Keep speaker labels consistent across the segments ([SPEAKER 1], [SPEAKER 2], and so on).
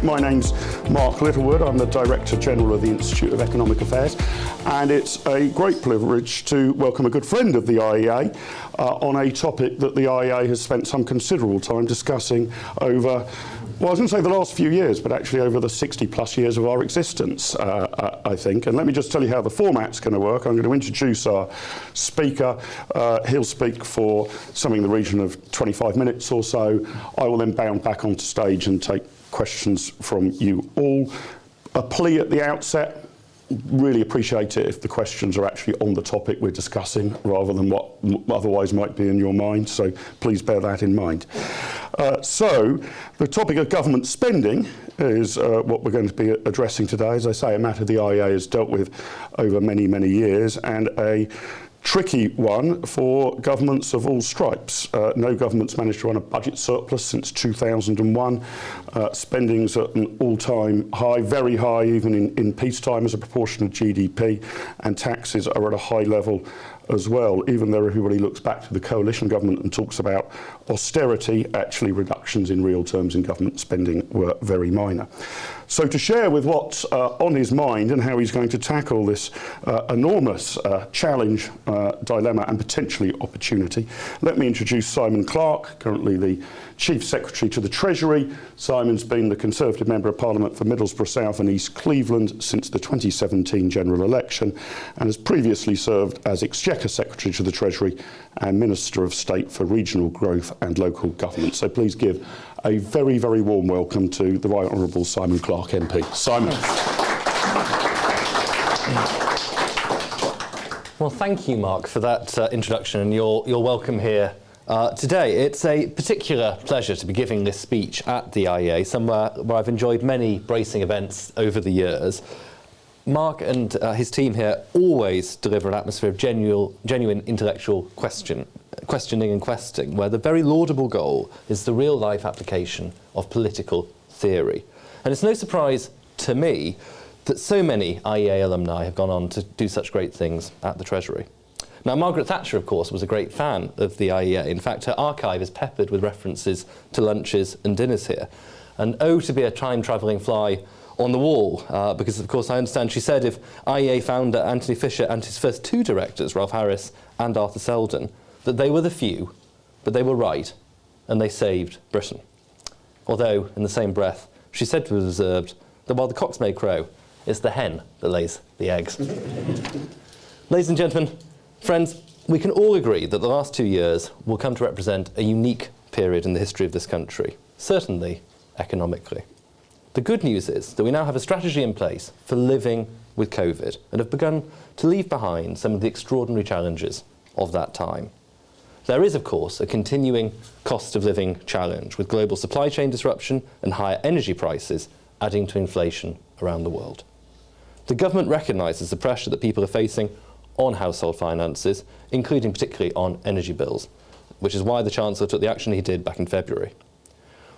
[SPEAKER 1] My name's Mark Littlewood. I'm the Director General of the Institute of Economic Affairs, and it's a great privilege to welcome a good friend of the IEA on a topic that the IEA has spent some considerable time discussing over, well, I was going to say the last few years, but actually over the 60 plus years of our existence, I think. And let me just tell you how the format's going to work. I'm going to introduce our speaker. He'll speak for something in the region of 25 minutes or so. I will then bound back onto stage and take questions from you all. A plea at the outset. Really appreciate it if the questions are actually on the topic we're discussing rather than what otherwise might be in your mind, so please bear that in mind. So the topic of government spending is what we're going to be addressing today. As I say, a matter the IEA has dealt with over many, many years, and a tricky one for governments of all stripes. No government's managed to run a budget surplus since 2001. Spending's at an all-time high, very high even in peacetime as a proportion of GDP, and taxes are at a high level as well. Even though everybody looks back to the coalition government and talks about austerity, actually reductions in real terms in government spending were very minor. So to share with what's on his mind and how he's going to tackle this enormous challenge, dilemma and potentially opportunity, let me introduce Simon Clarke, currently the Chief Secretary to the Treasury. Simon's been the Conservative Member of Parliament for Middlesbrough South and East Cleveland since the 2017 general election, and has previously served as Exchequer Secretary to the Treasury and Minister of State for Regional Growth and Local Government. So please give a very, very warm welcome to the Right Honourable Simon Clarke MP. Simon.
[SPEAKER 2] Well, thank you, Mark, for that introduction and your welcome here today. It's a particular pleasure to be giving this speech at the IEA, somewhere where I've enjoyed many bracing events over the years. Mark and his team here always deliver an atmosphere of genuine intellectual questioning and questing, where the very laudable goal is the real-life application of political theory. And it's no surprise to me that so many IEA alumni have gone on to do such great things at the Treasury. Now, Margaret Thatcher, of course, was a great fan of the IEA. In fact, her archive is peppered with references to lunches and dinners here. And oh, to be a time-travelling fly on the wall, because, of course, I understand she said if IEA founder Anthony Fisher and his first two directors, Ralph Harris and Arthur Selden, that they were the few, but they were right, and they saved Britain. Although, in the same breath, she said to be observed that while the cocks may crow, it's the hen that lays the eggs. Ladies and gentlemen, friends, we can all agree that the last 2 years will come to represent a unique period in the history of this country, certainly economically. The good news is that we now have a strategy in place for living with COVID and have begun to leave behind some of the extraordinary challenges of that time. There is, of course, a continuing cost of living challenge, with global supply chain disruption and higher energy prices adding to inflation around the world. The government recognises the pressure that people are facing on household finances, including particularly on energy bills, which is why the Chancellor took the action he did back in February.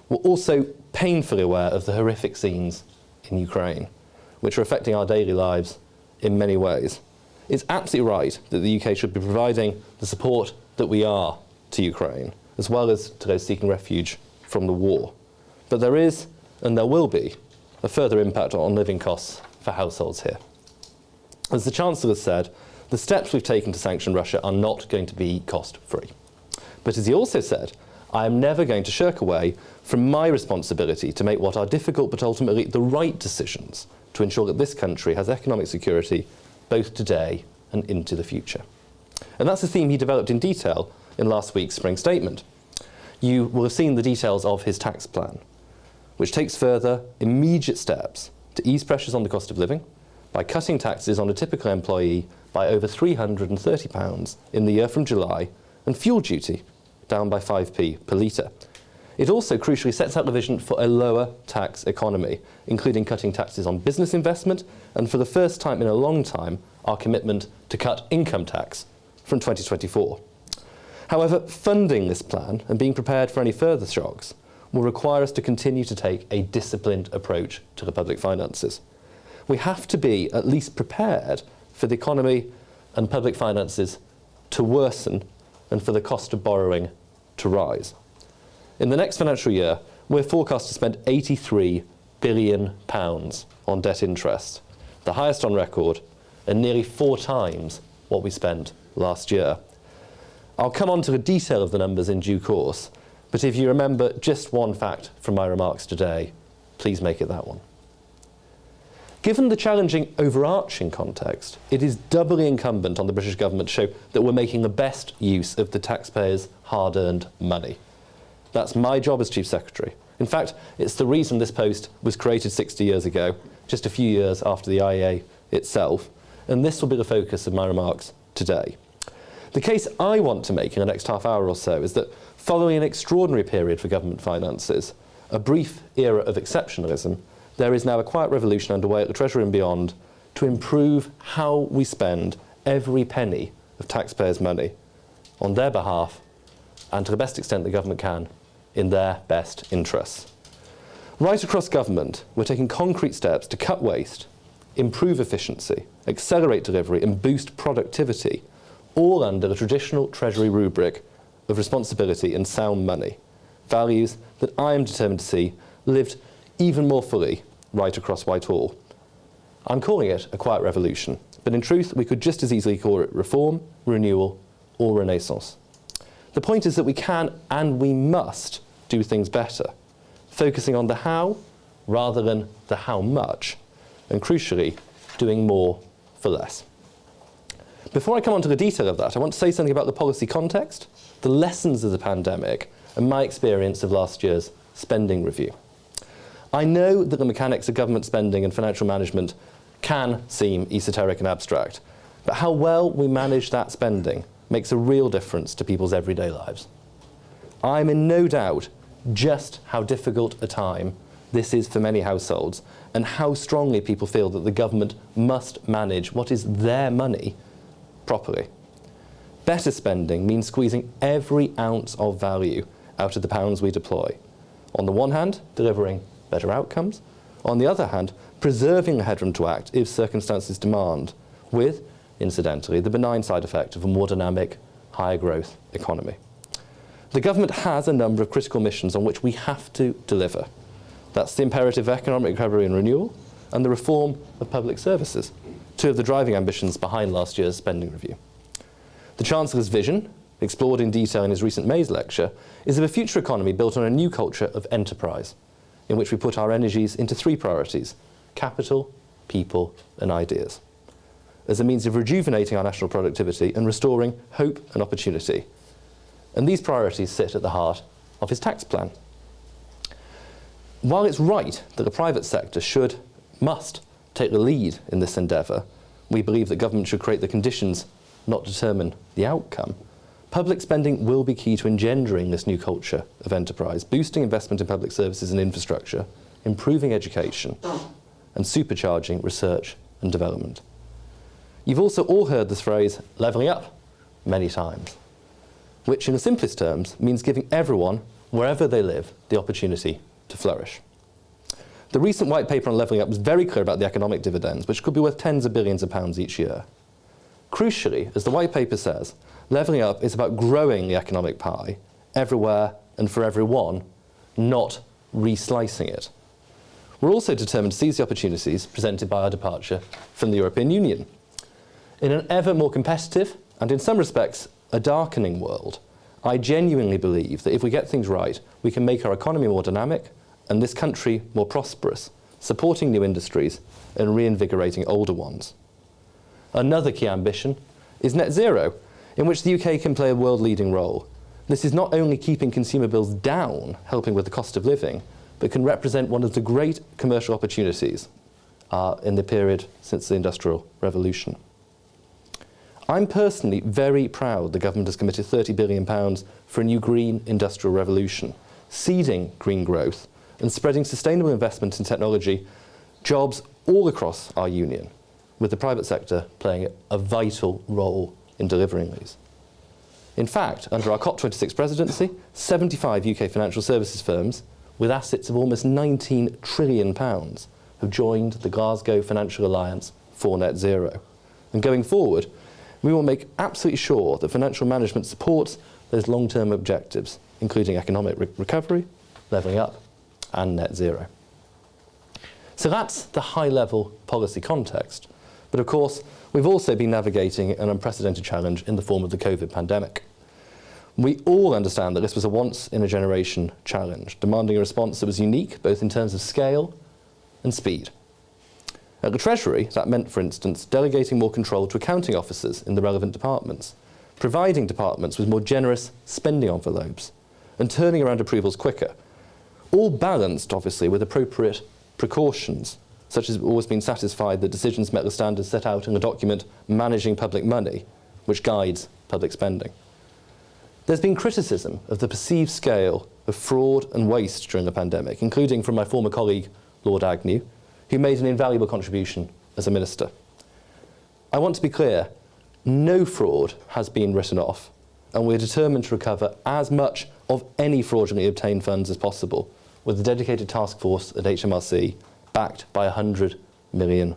[SPEAKER 2] We're also painfully aware of the horrific scenes in Ukraine, which are affecting our daily lives in many ways. It's absolutely right that the UK should be providing the support that we are to Ukraine, as well as to those seeking refuge from the war. But there is, and there will be, a further impact on living costs for households here. As the Chancellor said, the steps we've taken to sanction Russia are not going to be cost-free. But as he also said, I am never going to shirk away from my responsibility to make what are difficult but ultimately the right decisions to ensure that this country has economic security both today and into the future. And that's a theme he developed in detail in last week's spring statement. You will have seen the details of his tax plan, which takes further immediate steps to ease pressures on the cost of living by cutting taxes on a typical employee by over £330 in the year from July, and fuel duty down by 5p per litre. It also crucially sets out the vision for a lower tax economy, including cutting taxes on business investment, and for the first time in a long time, our commitment to cut income tax from 2024. However, funding this plan and being prepared for any further shocks will require us to continue to take a disciplined approach to the public finances. We have to be at least prepared for the economy and public finances to worsen and for the cost of borrowing to rise. In the next financial year, we're forecast to spend £83 billion on debt interest, the highest on record, and nearly 4 times what we spent last year. I'll come on to the detail of the numbers in due course, but if you remember just one fact from my remarks today, please make it that one. Given the challenging overarching context, it is doubly incumbent on the British government to show that we're making the best use of the taxpayers' hard-earned money. That's my job as Chief Secretary. In fact, it's the reason this post was created 60 years ago, just a few years after the IEA itself, and this will be the focus of my remarks today. The case I want to make in the next half hour or so is that following an extraordinary period for government finances, a brief era of exceptionalism, there is now a quiet revolution underway at the Treasury and beyond to improve how we spend every penny of taxpayers' money on their behalf and to the best extent the government can in their best interests. Right across government, we're taking concrete steps to cut waste, improve efficiency, accelerate delivery and boost productivity, all under the traditional Treasury rubric of responsibility and sound money, values that I am determined to see lived even more fully right across Whitehall. I'm calling it a quiet revolution, but in truth we could just as easily call it reform, renewal or renaissance. The point is that we can and we must do things better, focusing on the how rather than the how much, and crucially, doing more for less. Before I come on to the detail of that, I want to say something about the policy context, the lessons of the pandemic, and my experience of last year's spending review. I know that the mechanics of government spending and financial management can seem esoteric and abstract, but how well we manage that spending makes a real difference to people's everyday lives. I'm in no doubt just how difficult a time this is for many households and how strongly people feel that the government must manage what is their money properly. Better spending means squeezing every ounce of value out of the pounds we deploy. On the one hand, delivering better outcomes. On the other hand, preserving the headroom to act if circumstances demand, with, incidentally, the benign side effect of a more dynamic, higher growth economy. The government has a number of critical missions on which we have to deliver. That's the imperative of economic recovery and renewal and the reform of public services, two of the driving ambitions behind last year's spending review. The Chancellor's vision, explored in detail in his recent May's lecture, is of a future economy built on a new culture of enterprise, in which we put our energies into 3 priorities: capital, people and ideas, as a means of rejuvenating our national productivity and restoring hope and opportunity. And these priorities sit at the heart of his tax plan. While it's right that the private sector must take the lead in this endeavour, we believe that government should create the conditions, not determine the outcome. Public spending will be key to engendering this new culture of enterprise, boosting investment in public services and infrastructure, improving education, and supercharging research and development. You've also all heard this phrase, levelling up, many times, which in the simplest terms means giving everyone, wherever they live, the opportunity to flourish. The recent white paper on levelling up was very clear about the economic dividends, which could be worth tens of billions of pounds each year. Crucially, as the white paper says, levelling up is about growing the economic pie everywhere and for everyone, not re-slicing it. We're also determined to seize the opportunities presented by our departure from the European Union. In an ever more competitive, and in some respects, a darkening world, I genuinely believe that if we get things right, we can make our economy more dynamic and this country more prosperous, supporting new industries and reinvigorating older ones. Another key ambition is net zero, in which the UK can play a world-leading role. This is not only keeping consumer bills down, helping with the cost of living, but can represent one of the great commercial opportunities in the period since the Industrial Revolution. I'm personally very proud the government has committed £30 billion for a new green industrial revolution, seeding green growth and spreading sustainable investment in technology, jobs all across our union, with the private sector playing a vital role in delivering these. In fact, under our COP26 presidency, 75 UK financial services firms with assets of almost £19 trillion have joined the Glasgow Financial Alliance for Net Zero. And going forward, we will make absolutely sure that financial management supports those long-term objectives, including economic recovery, levelling up, and net zero. So that's the high-level policy context. But of course, we've also been navigating an unprecedented challenge in the form of the COVID pandemic. We all understand that this was a once-in-a-generation challenge, demanding a response that was unique, both in terms of scale and speed. At the Treasury, that meant, for instance, delegating more control to accounting officers in the relevant departments, providing departments with more generous spending envelopes, and turning around approvals quicker, all balanced, obviously, with appropriate precautions, such as always being satisfied that decisions met the standards set out in the document Managing Public Money, which guides public spending. There's been criticism of the perceived scale of fraud and waste during the pandemic, including from my former colleague, Lord Agnew, who made an invaluable contribution as a minister. I want to be clear, no fraud has been written off, and we're determined to recover as much of any fraudulently obtained funds as possible, with a dedicated task force at HMRC backed by £100 million.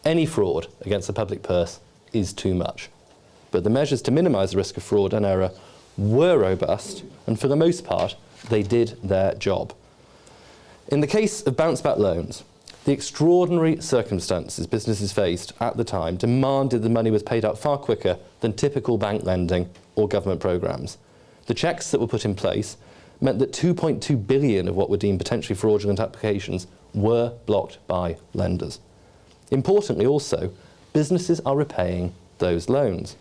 [SPEAKER 2] Any fraud against the public purse is too much. But the measures to minimise the risk of fraud and error were robust, and for the most part, they did their job. In the case of bounce-back loans, the extraordinary circumstances businesses faced at the time demanded the money was paid out far quicker than typical bank lending or government programmes. The checks that were put in place meant that 2.2 billion of what were deemed potentially fraudulent applications were blocked by lenders. Importantly also, businesses are repaying those loans.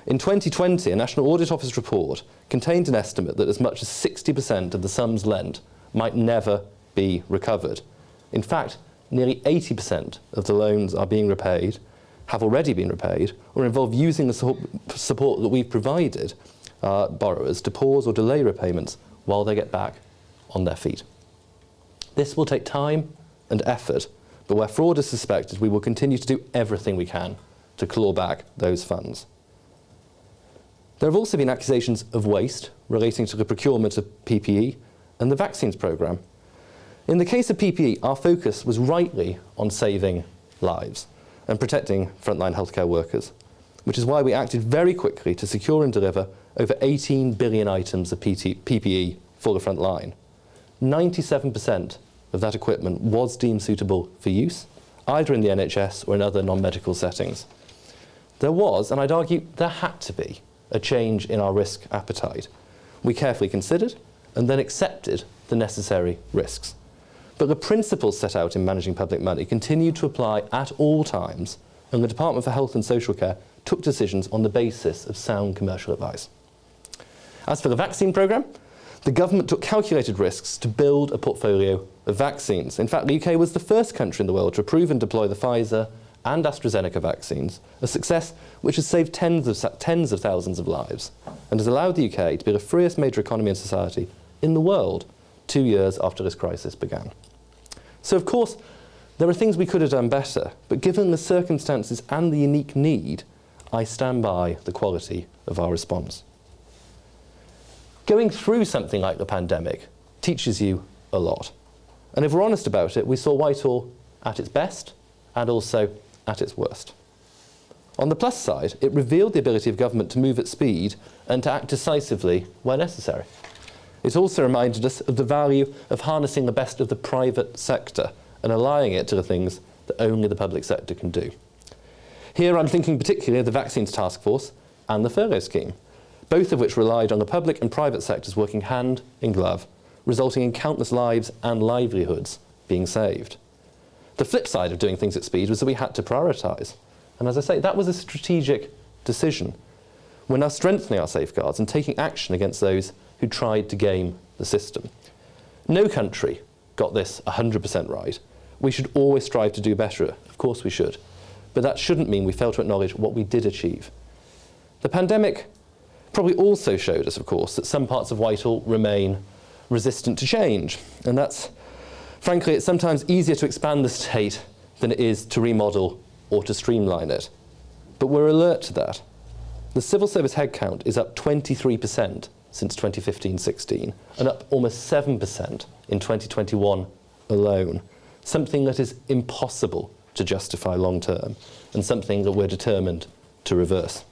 [SPEAKER 2] In 2020, a National Audit Office report contained an estimate that as much as 60% of the sums lent might never be recovered. In fact, nearly 80% of the loans are being repaid, have already been repaid, or involve using the support that we've provided borrowers to pause or delay repayments while they get back on their feet. This will take time and effort, but where fraud is suspected, we will continue to do everything we can to claw back those funds. There have also been accusations of waste relating to the procurement of PPE and the vaccines programme. In the case of PPE, our focus was rightly on saving lives and protecting frontline healthcare workers, which is why we acted very quickly to secure and deliver over 18 billion items of PPE for the front line. 97% of that equipment was deemed suitable for use, either in the NHS or in other non-medical settings. There was, and I'd argue there had to be, a change in our risk appetite. We carefully considered and then accepted the necessary risks. But the principles set out in managing public money continued to apply at all times, and the Department for Health and Social Care took decisions on the basis of sound commercial advice. As for the vaccine programme, the government took calculated risks to build a portfolio of vaccines. In fact, the UK was the first country in the world to approve and deploy the Pfizer and AstraZeneca vaccines, a success which has saved tens of thousands of lives and has allowed the UK to be the freest major economy and society in the world 2 years after this crisis began. So, of course, there are things we could have done better, but given the circumstances and the unique need, I stand by the quality of our response. Going through something like the pandemic teaches you a lot. And if we're honest about it, we saw Whitehall at its best and also at its worst. On the plus side, it revealed the ability of government to move at speed and to act decisively where necessary. It also reminded us of the value of harnessing the best of the private sector and allying it to the things that only the public sector can do. Here I'm thinking particularly of the Vaccines Task Force and the furlough scheme, both of which relied on the public and private sectors working hand in glove, resulting in countless lives and livelihoods being saved. The flip side of doing things at speed was that we had to prioritise. And as I say, that was a strategic decision. We're now strengthening our safeguards and taking action against those who tried to game the system. No country got this 100% right. We should always strive to do better. Of course we should. But that shouldn't mean we fail to acknowledge what we did achieve. The pandemic probably also showed us, of course, that some parts of Whitehall remain resistant to change. And that's, frankly, it's sometimes easier to expand the state than it is to remodel or to streamline it. But we're alert to that. The civil service headcount is up 23% since 2015-16 and up almost 7% in 2021 alone, something that is impossible to justify long term and something that we're determined to reverse.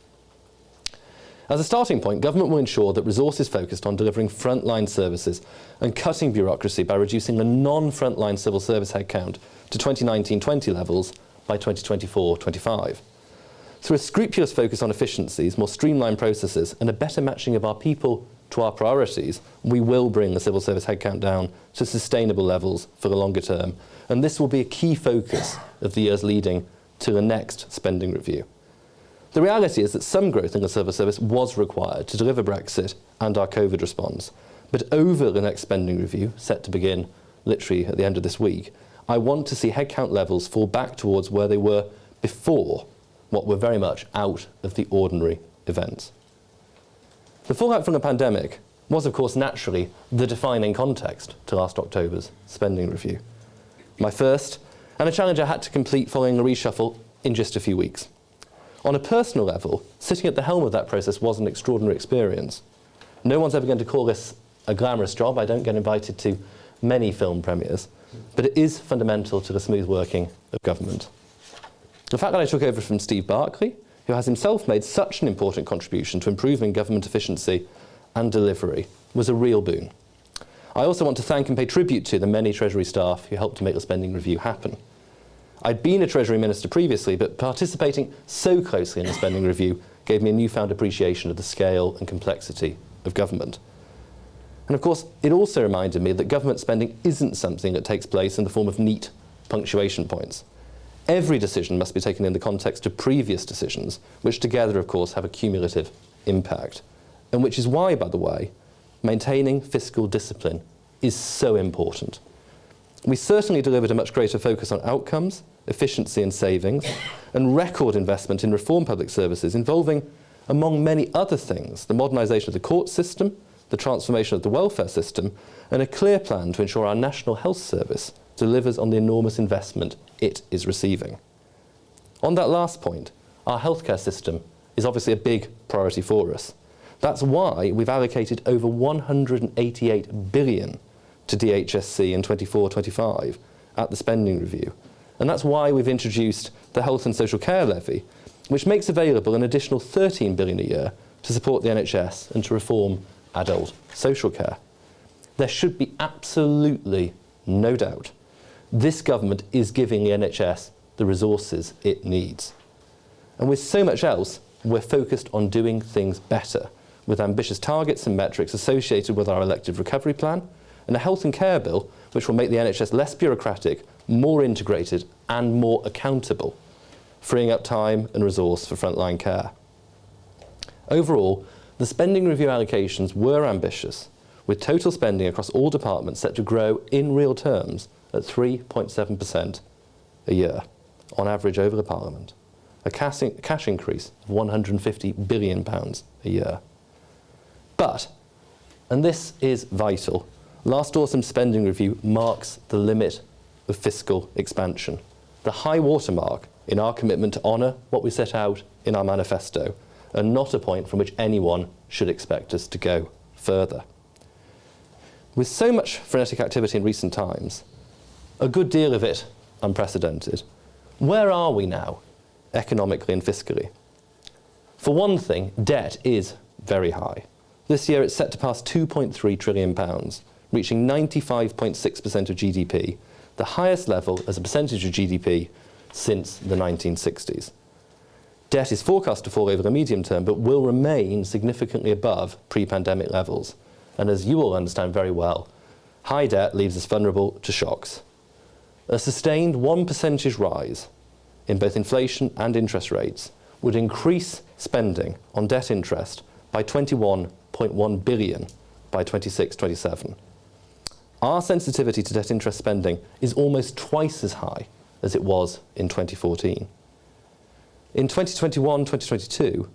[SPEAKER 2] As a starting point, government will ensure that resources focused on delivering frontline services and cutting bureaucracy by reducing the non-frontline civil service headcount to 2019-20 levels by 2024-25. Through a scrupulous focus on efficiencies, more streamlined processes and a better matching of our people to our priorities, we will bring the civil service headcount down to sustainable levels for the longer term, and this will be a key focus of the years leading to the next spending review. The reality is that some growth in the civil service was required to deliver Brexit and our COVID response, but over the next spending review, set to begin literally at the end of this week, I want to see headcount levels fall back towards where they were before what were very much out of the ordinary events. The fallout from the pandemic was, of course, naturally the defining context to last October's spending review. My first, and a challenge I had to complete following a reshuffle in just a few weeks. On a personal level, sitting at the helm of that process was an extraordinary experience. No one's ever going to call this a glamorous job. I don't get invited to many film premieres, but it is fundamental to the smooth working of government. The fact that I took over from Steve Barclay, who has himself made such an important contribution to improving government efficiency and delivery, was a real boon. I also want to thank and pay tribute to the many Treasury staff who helped to make the spending review happen. I'd been a Treasury Minister previously, but participating so closely in the spending review gave me a newfound appreciation of the scale and complexity of government. And of course, it also reminded me that government spending isn't something that takes place in the form of neat punctuation points. Every decision must be taken in the context of previous decisions, which together, of course, have a cumulative impact. And which is why, by the way, maintaining fiscal discipline is so important. We certainly delivered a much greater focus on outcomes, efficiency and savings, and record investment in reform public services involving, among many other things, the modernisation of the court system, the transformation of the welfare system, and a clear plan to ensure our National Health Service delivers on the enormous investment it is receiving. On that last point, our healthcare system is obviously a big priority for us. That's why we've allocated over 188 billion to DHSC in 24-25 at the spending review. And that's why we've introduced the Health and Social Care Levy, which makes available an additional 13 billion a year to support the NHS and to reform adult social care. There should be absolutely no doubt this government is giving the NHS the resources it needs. And with so much else, we're focused on doing things better, with ambitious targets and metrics associated with our elective recovery plan, and a health and care bill which will make the NHS less bureaucratic, more integrated and more accountable, freeing up time and resource for frontline care. Overall, the spending review allocations were ambitious, with total spending across all departments set to grow in real terms at 3.7% a year, on average over the Parliament, a cash increase of £150 billion a year. But, and this is vital, last autumn's spending review marks the limit of fiscal expansion, the high watermark in our commitment to honour what we set out in our manifesto, and not a point from which anyone should expect us to go further. With so much frenetic activity in recent times, a good deal of it unprecedented, where are we now, economically and fiscally? For one thing, debt is very high. This year it's set to pass £2.3 trillion, reaching 95.6% of GDP, the highest level as a percentage of GDP since the 1960s. Debt is forecast to fall over the medium term, but will remain significantly above pre-pandemic levels. And as you all understand very well, high debt leaves us vulnerable to shocks. A sustained 1% rise in both inflation and interest rates would increase spending on debt interest by 21.1 billion by 26-27. Our sensitivity to debt interest spending is almost twice as high as it was in 2014. In 2021-2022,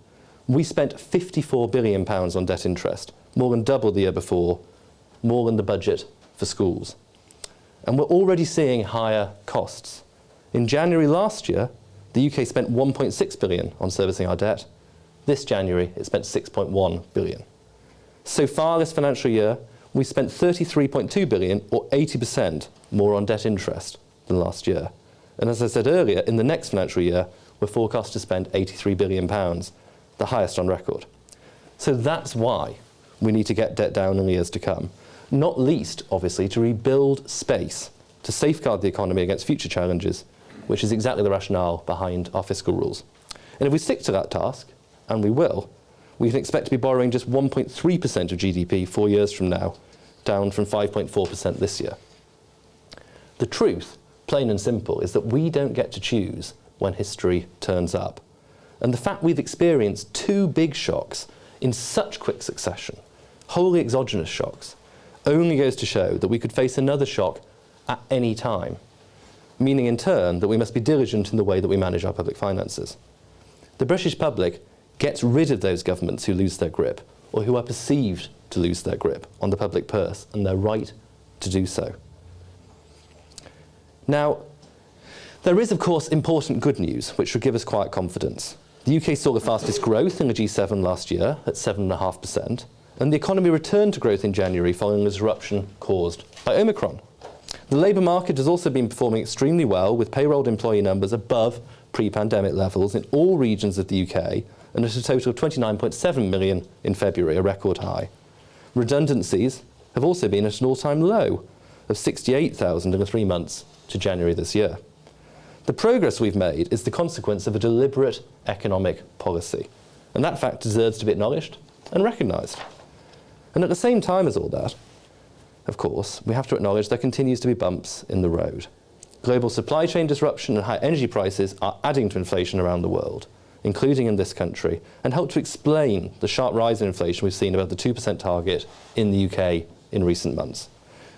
[SPEAKER 2] we spent £54 billion on debt interest, more than double the year before, more than the budget for schools. And we're already seeing higher costs. In January last year, the UK spent 1.6 billion on servicing our debt. This January, it spent 6.1 billion. So far this financial year, we spent 33.2 billion, or 80% more on debt interest than last year. And as I said earlier, in the next financial year, we're forecast to spend £83 billion, the highest on record. So that's why we need to get debt down in the years to come, not least, obviously, to rebuild space to safeguard the economy against future challenges, which is exactly the rationale behind our fiscal rules. And if we stick to that task, and we will, we can expect to be borrowing just 1.3% of GDP 4 years from now, down from 5.4% this year. The truth, plain and simple, is that we don't get to choose when history turns up. And the fact we've experienced 2 big shocks in such quick succession, wholly exogenous shocks, only goes to show that we could face another shock at any time, meaning in turn that we must be diligent in the way that we manage our public finances. The British public gets rid of those governments who lose their grip, or who are perceived to lose their grip on the public purse, and they're right to do so. Now, there is, of course, important good news, which should give us quiet confidence. The UK saw the fastest growth in the G7 last year at 7.5%, and the economy returned to growth in January following the disruption caused by Omicron. The labour market has also been performing extremely well, with payrolled employee numbers above pre-pandemic levels in all regions of the UK, and at a total of 29.7 million in February, a record high. Redundancies have also been at an all-time low of 68,000 in the 3 months to January this year. The progress we've made is the consequence of a deliberate economic policy, and that fact deserves to be acknowledged and recognised. And at the same time as all that, of course, we have to acknowledge there continues to be bumps in the road. Global supply chain disruption and high energy prices are adding to inflation around the world, including in this country, and help to explain the sharp rise in inflation we've seen above the 2% target in the UK in recent months.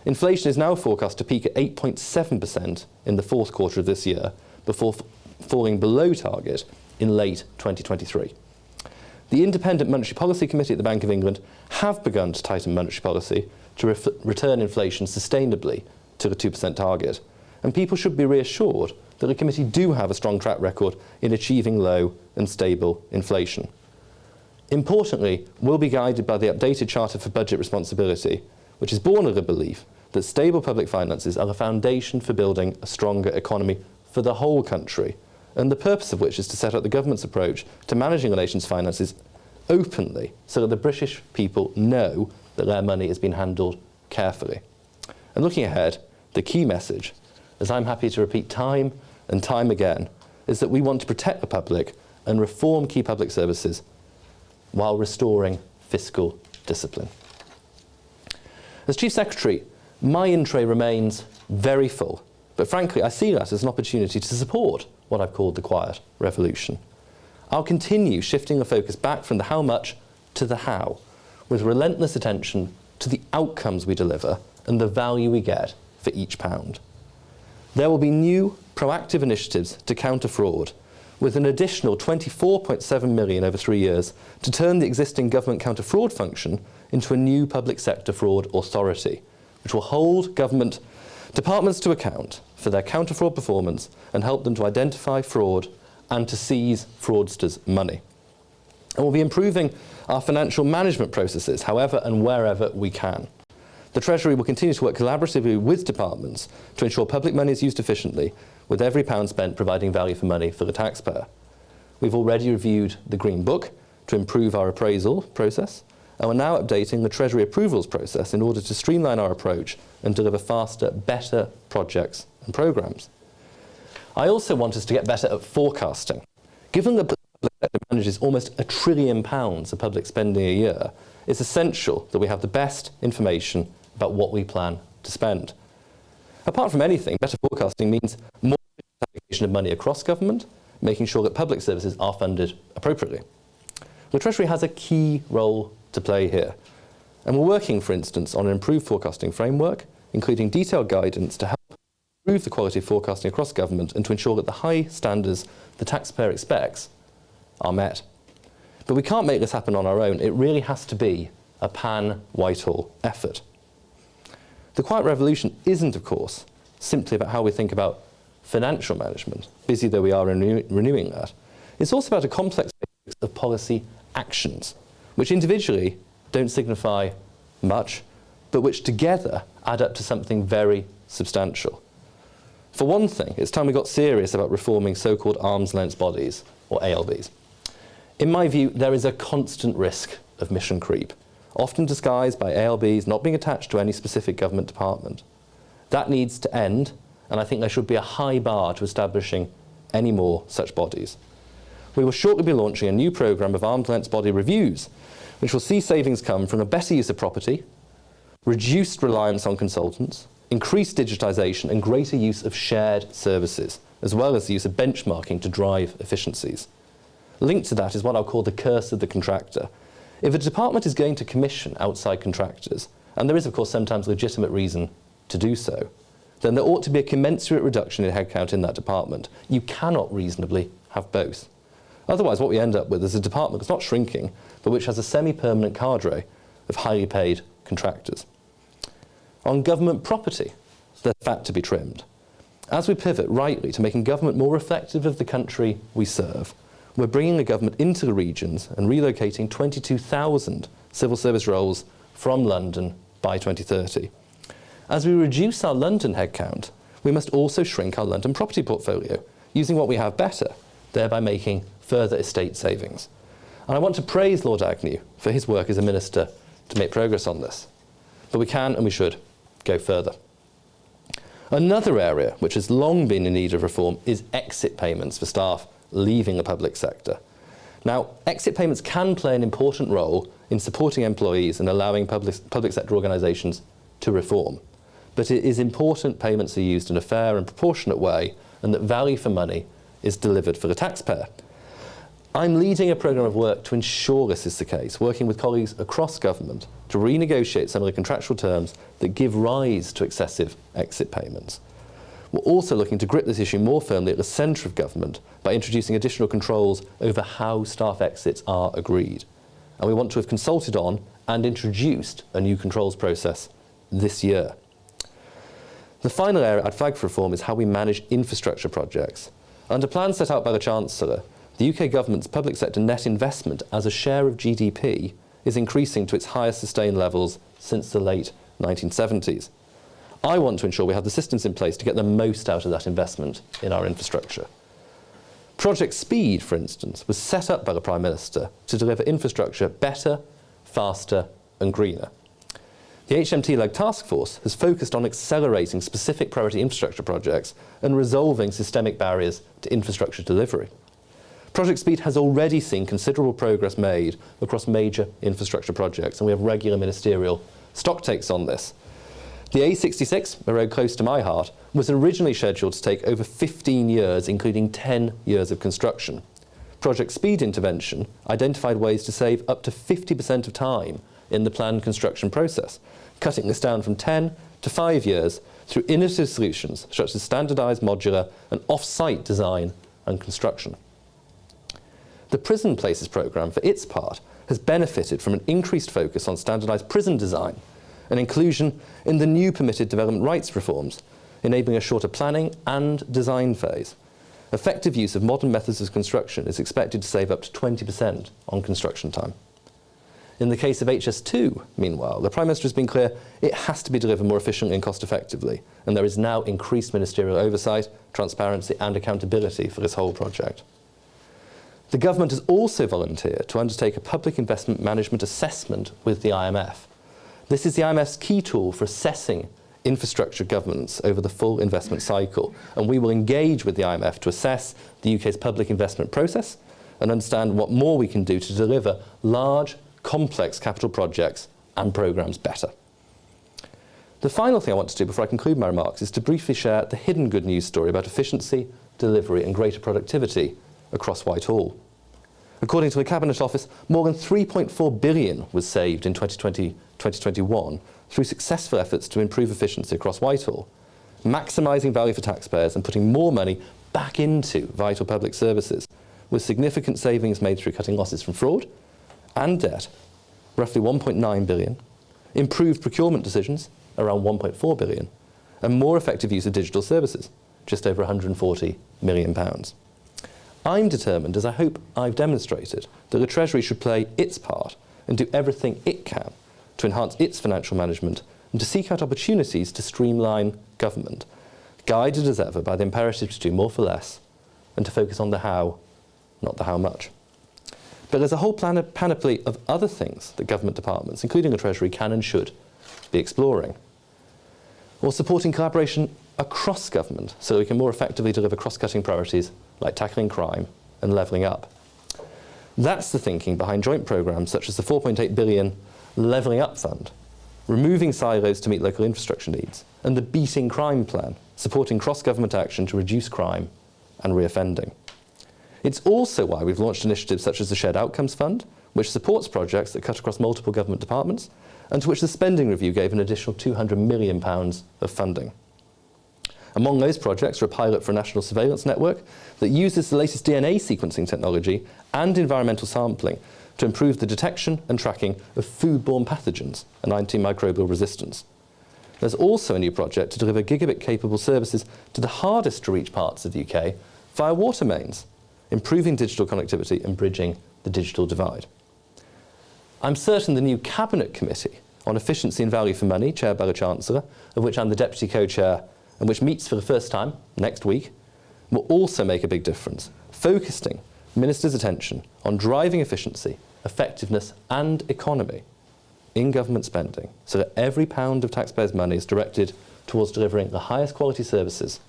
[SPEAKER 2] Inflation is now forecast to peak at 8.7% in the 4th quarter of this year, before falling below target in late 2023. The Independent Monetary Policy Committee at the Bank of England have begun to tighten monetary policy to return inflation sustainably to the 2% target. And people should be reassured that the committee do have a strong track record in achieving low and stable inflation. Importantly, we'll be guided by the updated Charter for Budget Responsibility, which is born of the belief that stable public finances are the foundation for building a stronger economy for the whole country, and the purpose of which is to set out the government's approach to managing the nation's finances openly, so that the British people know that their money has been handled carefully. And looking ahead, the key message, as I'm happy to repeat time and time again, is that we want to protect the public and reform key public services while restoring fiscal discipline. As Chief Secretary, my in tray remains very full, but frankly I see that as an opportunity to support what I've called the quiet revolution. I'll continue shifting the focus back from the how much to the how, with relentless attention to the outcomes we deliver and the value we get for each pound. There will be new proactive initiatives to counter fraud, with an additional 24.7 million over 3 years to turn the existing government counter fraud function into a new public sector fraud authority, which will hold government departments to account for their counter fraud performance and help them to identify fraud and to seize fraudsters' money. And we'll be improving our financial management processes however and wherever we can. The Treasury will continue to work collaboratively with departments to ensure public money is used efficiently, with every pound spent providing value for money for the taxpayer. We've already reviewed the Green Book to improve our appraisal process, and we're now updating the Treasury approvals process in order to streamline our approach and deliver faster, better projects and programmes. I also want us to get better at forecasting. Given that the public sector manages almost £1 trillion of public spending a year, it's essential that we have the best information about what we plan to spend. Apart from anything, better forecasting means more allocation of money across government, making sure that public services are funded appropriately. The Treasury has a key role to play here, and we're working, for instance, on an improved forecasting framework, including detailed guidance to help improve the quality of forecasting across government and to ensure that the high standards the taxpayer expects are met. But we can't make this happen on our own. It really has to be a pan-Whitehall effort. The Quiet Revolution isn't, of course, simply about how we think about financial management, busy though we are in renewing that. It's also about a complex mix of policy actions, which individually don't signify much, but which together add up to something very substantial. For one thing, it's time we got serious about reforming so-called arm's length bodies, or ALBs. In my view, there is a constant risk of mission creep, often disguised by ALBs not being attached to any specific government department. That needs to end, and I think there should be a high bar to establishing any more such bodies. We will shortly be launching a new programme of arm's length body reviews, which will see savings come from a better use of property, reduced reliance on consultants, increased digitisation and greater use of shared services, as well as the use of benchmarking to drive efficiencies. Linked to that is what I'll call the curse of the contractor. If a department is going to commission outside contractors, and there is of course sometimes legitimate reason to do so, then there ought to be a commensurate reduction in headcount in that department. You cannot reasonably have both. Otherwise what we end up with is a department that's not shrinking, but which has a semi-permanent cadre of highly paid contractors. On government property, there's fat to be trimmed. As we pivot rightly to making government more reflective of the country we serve, we're bringing the government into the regions and relocating 22,000 civil service roles from London by 2030. As we reduce our London headcount, we must also shrink our London property portfolio, using what we have better, thereby making further estate savings. And I want to praise Lord Agnew for his work as a minister to make progress on this. But we can and we should go further. Another area which has long been in need of reform is exit payments for staff leaving the public sector. Now, exit payments can play an important role in supporting employees and allowing public sector organisations to reform. But it is important payments are used in a fair and proportionate way and that value for money is delivered for the taxpayer. I'm leading a programme of work to ensure this is the case, working with colleagues across government to renegotiate some of the contractual terms that give rise to excessive exit payments. We're also looking to grip this issue more firmly at the centre of government by introducing additional controls over how staff exits are agreed. And we want to have consulted on and introduced a new controls process this year. The final area I'd flag for reform is how we manage infrastructure projects. Under plans set out by the Chancellor, the UK government's public sector net investment as a share of GDP is increasing to its highest sustained levels since the late 1970s. I want to ensure we have the systems in place to get the most out of that investment in our infrastructure. Project Speed, for instance, was set up by the Prime Minister to deliver infrastructure better, faster and greener. The HMT-led task force has focused on accelerating specific priority infrastructure projects and resolving systemic barriers to infrastructure delivery. Project Speed has already seen considerable progress made across major infrastructure projects, and we have regular ministerial stocktakes on this. The A66, a road close to my heart, was originally scheduled to take over 15 years, including 10 years of construction. Project Speed intervention identified ways to save up to 50% of time in the planned construction process, cutting this down from 10 to 5 years through innovative solutions such as standardised modular and off-site design and construction. The Prison Places programme, for its part, has benefited from an increased focus on standardised prison design and inclusion in the new permitted development rights reforms, enabling a shorter planning and design phase. Effective use of modern methods of construction is expected to save up to 20% on construction time. In the case of HS2, meanwhile, the Prime Minister has been clear it has to be delivered more efficiently and cost effectively, and there is now increased ministerial oversight, transparency and accountability for this whole project. The government has also volunteered to undertake a public investment management assessment with the IMF. This is the IMF's key tool for assessing infrastructure governance over the full investment cycle, and we will engage with the IMF to assess the UK's public investment process and understand what more we can do to deliver large, complex capital projects and programmes better. The final thing I want to do before I conclude my remarks is to briefly share the hidden good news story about efficiency, delivery and greater productivity across Whitehall. According to the Cabinet Office, more than £3.4 billion was saved in 2020-2021 through successful efforts to improve efficiency across Whitehall, maximising value for taxpayers and putting more money back into vital public services, with significant savings made through cutting losses from fraud and debt, roughly £1.9 billion, improved procurement decisions, around £1.4 billion, and more effective use of digital services, just over £140 million. I'm determined, as I hope I've demonstrated, that the Treasury should play its part and do everything it can to enhance its financial management and to seek out opportunities to streamline government, guided as ever by the imperative to do more for less and to focus on the how, not the how much. But there's a whole panoply of other things that government departments, including the Treasury, can and should be exploring. Or supporting collaboration across government so that we can more effectively deliver cross-cutting priorities like tackling crime and levelling up. That's the thinking behind joint programmes such as the £4.8 billion Levelling Up Fund, removing silos to meet local infrastructure needs, and the Beating Crime Plan, supporting cross-government action to reduce crime and reoffending. It's also why we've launched initiatives such as the Shared Outcomes Fund, which supports projects that cut across multiple government departments, and to which the spending review gave an additional £200 million of funding. Among those projects are a pilot for a national surveillance network that uses the latest DNA sequencing technology and environmental sampling to improve the detection and tracking of foodborne pathogens and antimicrobial resistance. There's also a new project to deliver gigabit-capable services to the hardest to reach parts of the UK via water mains, improving digital connectivity and bridging the digital divide. I'm certain the new Cabinet Committee on Efficiency and Value for Money, chaired by the Chancellor, of which I'm the Deputy Co-Chair, and which meets for the first time next week, will also make a big difference, focusing Ministers' attention on driving efficiency, effectiveness and economy in government spending so that every pound of taxpayers' money is directed towards delivering the highest quality services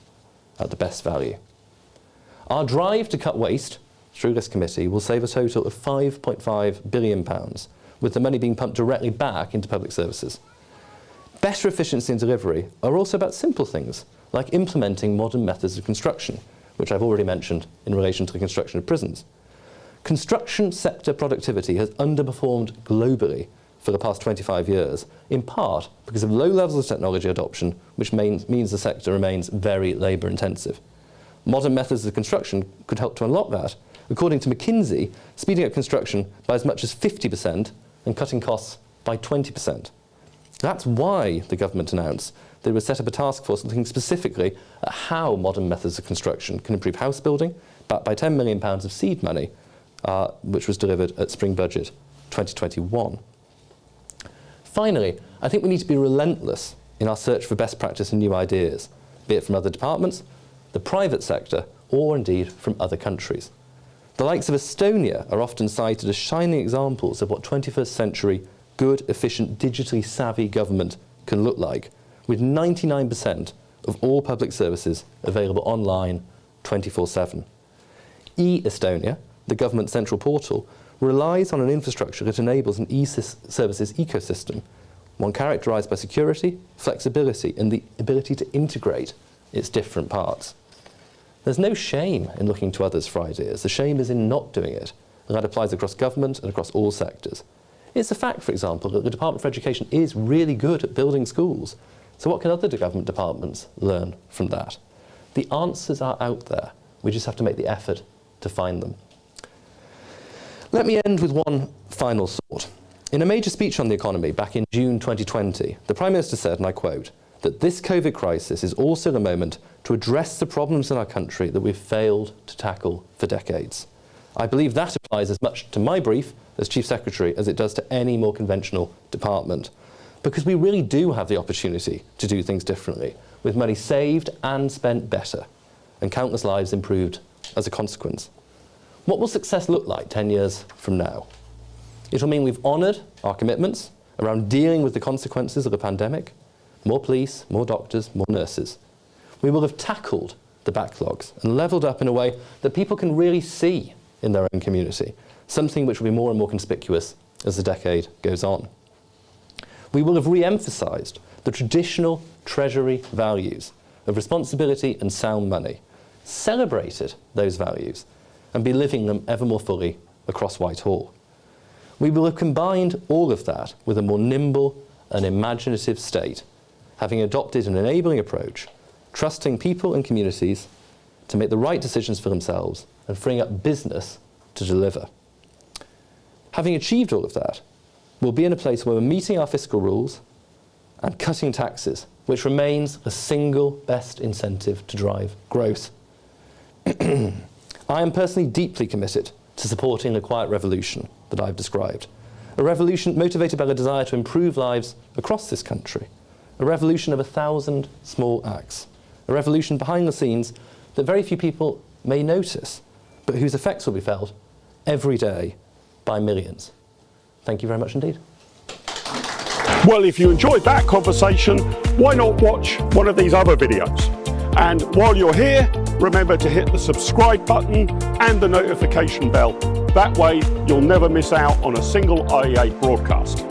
[SPEAKER 2] at the best value. Our drive to cut waste through this committee will save a total of £5.5 billion, with the money being pumped directly back into public services. Better efficiency and delivery are also about simple things, like implementing modern methods of construction, which I've already mentioned in relation to the construction of prisons. Construction sector productivity has underperformed globally for the past 25 years, in part because of low levels of technology adoption, which means the sector remains very labour intensive. Modern methods of construction could help to unlock that, according to McKinsey, speeding up construction by as much as 50% and cutting costs by 20%. That's why the government announced that it would set up a task force looking specifically at how modern methods of construction can improve house building, backed by £10 million of seed money, which was delivered at Spring Budget 2021. Finally, I think we need to be relentless in our search for best practice and new ideas, be it from other departments, the private sector, or indeed from other countries. The likes of Estonia are often cited as shining examples of what 21st century good, efficient, digitally savvy government can look like, with 99% of all public services available online 24/7. E-Estonia, the government central portal, relies on an infrastructure that enables an e-services ecosystem, one characterised by security, flexibility and the ability to integrate its different parts. There's no shame in looking to others for ideas. The shame is in not doing it, and that applies across government and across all sectors. It's a fact, for example, that the Department for Education is really good at building schools. So what can other government departments learn from that? The answers are out there. We just have to make the effort to find them. Let me end with one final thought. In a major speech on the economy back in June 2020, the Prime Minister said, and I quote, that this COVID crisis is also the moment to address the problems in our country that we've failed to tackle for decades. I believe that applies as much to my brief as Chief Secretary as it does to any more conventional department, because we really do have the opportunity to do things differently, with money saved and spent better, and countless lives improved as a consequence. What will success look like 10 years from now? It'll mean we've honoured our commitments around dealing with the consequences of the pandemic, more police, more doctors, more nurses. We will have tackled the backlogs and levelled up in a way that people can really see in their own community, something which will be more and more conspicuous as the decade goes on. We will have re-emphasised the traditional Treasury values of responsibility and sound money, celebrated those values, and be living them ever more fully across Whitehall. We will have combined all of that with a more nimble and imaginative state, having adopted an enabling approach, trusting people and communities to make the right decisions for themselves and freeing up business to deliver. Having achieved all of that, we'll be in a place where we're meeting our fiscal rules and cutting taxes, which remains the single best incentive to drive growth. I am personally deeply committed to supporting the quiet revolution that I've described, a revolution motivated by the desire to improve lives across this country, a revolution of 1,000 small acts, a revolution behind the scenes that very few people may notice, but whose effects will be felt every day by millions. Thank you very much indeed.
[SPEAKER 1] Well, if you enjoyed that conversation, why not watch one of these other videos? And while you're here, remember to hit the subscribe button and the notification bell. That way, you'll never miss out on a single IEA broadcast.